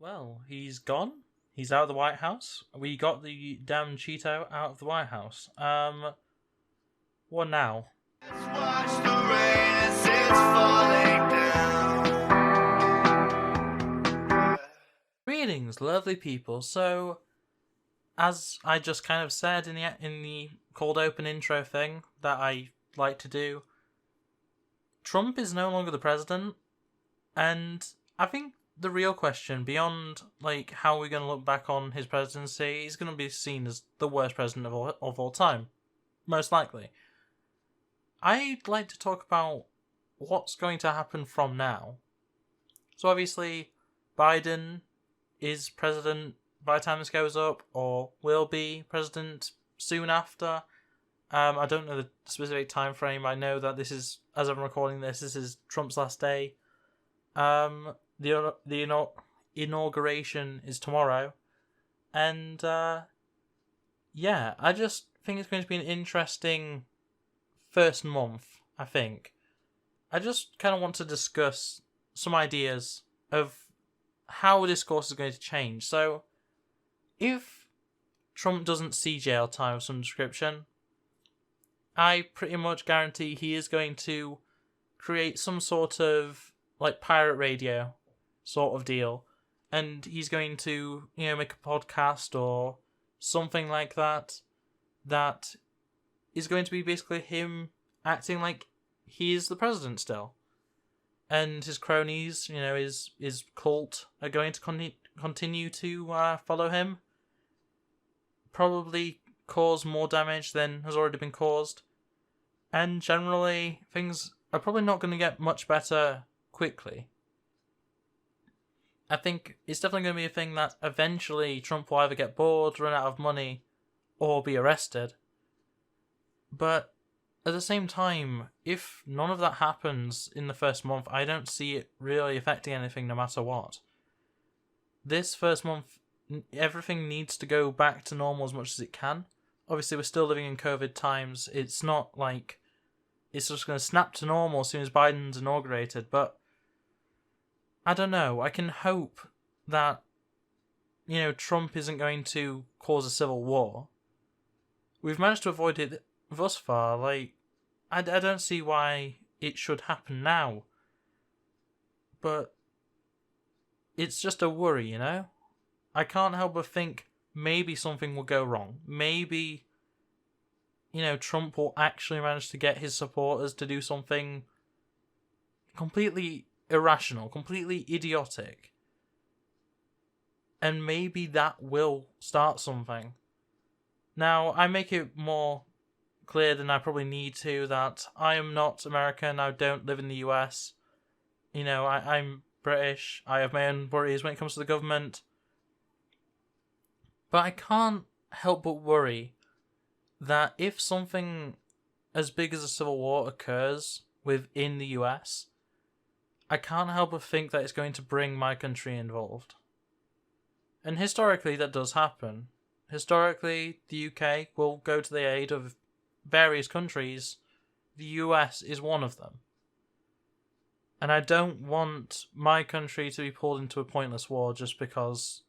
Well, he's gone. He's out of the White House. We got the damn Cheeto out of the White House. What now? Let's watch the rain as it's falling down. Greetings, lovely people. So, as I just kind of said in the cold open intro thing that I like to do, Trump is no longer the president, and I think the real question, beyond like how we're going to look back on his presidency, he's going to be seen as the worst president of all time, most likely. I'd like to talk about what's going to happen from now. So obviously, Biden is president by the time this goes up, or will be president soon after. I don't know the specific time frame. I know that this is, as I'm recording this is Trump's last day. The inauguration is tomorrow, and yeah, I just think it's going to be an interesting first month. I think I just kind of want to discuss some ideas of how discourse is going to change. So, if Trump doesn't see jail time of some description, I pretty much guarantee he is going to create some sort of like pirate radio sort of deal, and he's going to make a podcast or something like that that is going to be basically him acting like he is the president still, and his cronies, his cult are going to continue to follow him, probably cause more damage than has already been caused, and generally things are probably not going to get much better quickly. I think it's definitely going to be a thing that eventually Trump will either get bored, run out of money, or be arrested. But at the same time, if none of that happens in the first month, I don't see it really affecting anything no matter what. This first month, everything needs to go back to normal as much as it can. Obviously, we're still living in COVID times. It's not like it's just going to snap to normal as soon as Biden's inaugurated, but I don't know. I can hope that, Trump isn't going to cause a civil war. We've managed to avoid it thus far. Like, I don't see why it should happen now. But it's just a worry, I can't help but think maybe something will go wrong. Maybe, Trump will actually manage to get his supporters to do something completely irrational, completely idiotic. And maybe that will start something. Now, I make it more clear than I probably need to that I am not American, I don't live in the US. I'm British, I have my own worries when it comes to the government. But I can't help but worry that if something as big as a civil war occurs within the US, I can't help but think that it's going to bring my country involved. And historically, that does happen. Historically, the UK will go to the aid of various countries. The US is one of them. And I don't want my country to be pulled into a pointless war just because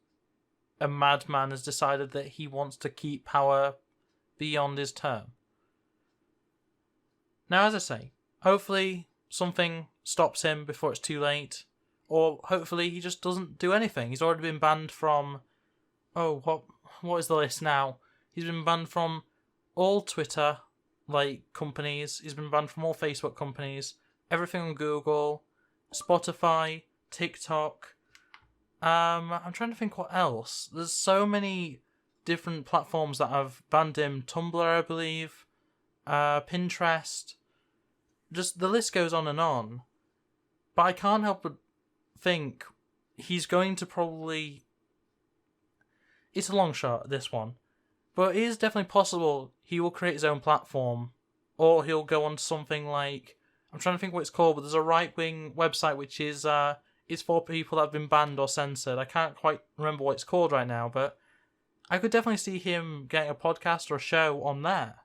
a madman has decided that he wants to keep power beyond his term. Now, as I say, hopefully something stops him before it's too late, or hopefully he just doesn't do anything. He's already been banned from, what is the list now? He's been banned from all Twitter companies. He's been banned from all Facebook companies, everything on Google, Spotify, TikTok. I'm trying to think what else. There's so many different platforms that have banned him. Tumblr, I believe, Pinterest. Just the list goes on and on. But I can't help but think he's going to probably... It's a long shot, this one. But it is definitely possible he will create his own platform. Or he'll go on to something like... I'm trying to think what it's called, but there's a right-wing website which is... it's for people that have been banned or censored. I can't quite remember what it's called right now, but I could definitely see him getting a podcast or a show on there.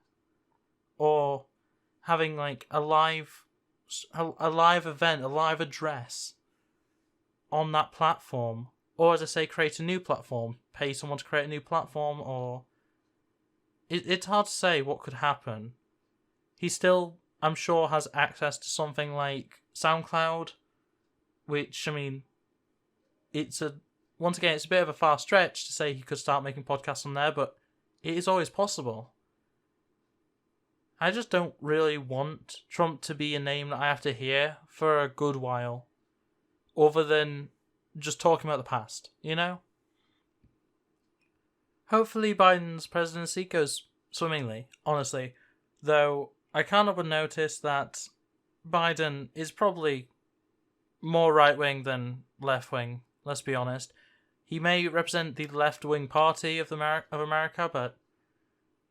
Or having a live event, a live address on that platform Or, as I say, create a new platform, pay someone to create a new platform, or... It's hard to say what could happen. He still, I'm sure, has access to something like SoundCloud, which, I mean, once again, it's a bit of a far stretch to say he could start making podcasts on there, but it is always possible. I just don't really want Trump to be a name that I have to hear for a good while, other than just talking about the past, you know? Hopefully Biden's presidency goes swimmingly, honestly, though I can't help but notice that Biden is probably more right-wing than left-wing, let's be honest. He may represent the left-wing party of America, but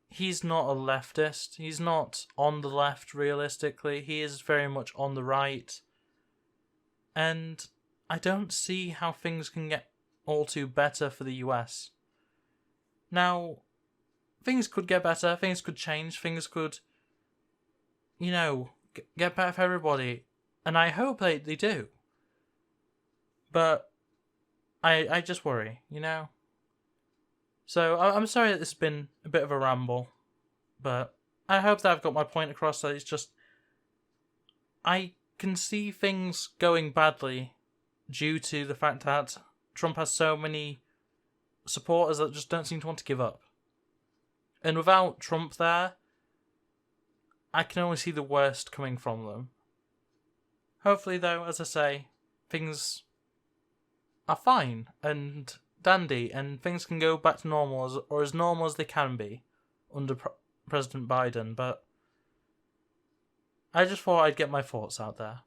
he's not a leftist. He's not on the left, realistically. He is very much on the right. And I don't see how things can get all too better for the US. Now, things could get better, things could change, things could, get better for everybody. And I hope they do. But I just worry, So I'm sorry that this has been a bit of a ramble, but I hope that I've got my point across, that it's just, I can see things going badly due to the fact that Trump has so many supporters that just don't seem to want to give up. And without Trump there, I can only see the worst coming from them. Hopefully, though, as I say, things are fine and dandy, and things can go back to normal, or as normal as they can be under President Biden, but I just thought I'd get my thoughts out there.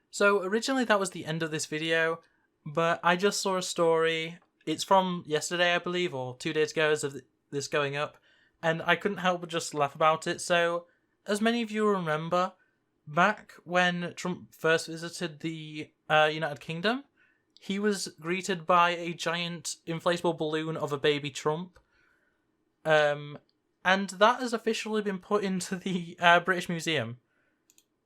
So originally that was the end of this video, but I just saw a story. It's from yesterday, I believe, or 2 days ago as of this going up, and I couldn't help but just laugh about it. So, as many of you remember, back when Trump first visited the United Kingdom, he was greeted by a giant inflatable balloon of a baby Trump. And that has officially been put into the British Museum.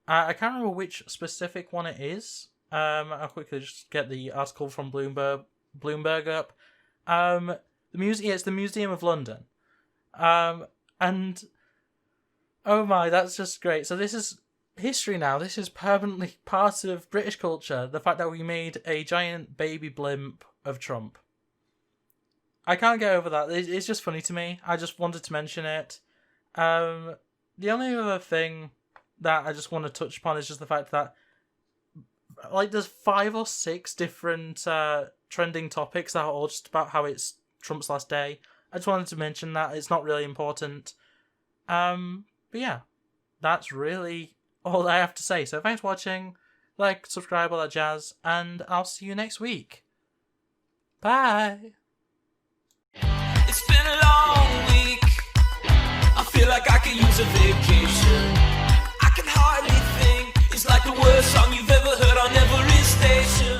I can't remember which specific one it is. I'll quickly just get the article from Bloomberg up. It's the Museum of London. And oh my, that's just great. So this is history now. This is permanently part of British culture. The fact that we made a giant baby blimp of Trump. I can't get over that. It's just funny to me. I just wanted to mention it. The only other thing that I just want to touch upon is just the fact that, there's 5 or 6 different trending topics that are all just about how it's Trump's last day. I just wanted to mention that. It's not really important. But yeah, that's really all I have to say. So thanks for watching. Like, subscribe, all that jazz, and I'll see you next week. Bye! It's been a long week. I feel like I could use a vacation. I can hardly think. It's like the worst song you've ever heard on every station.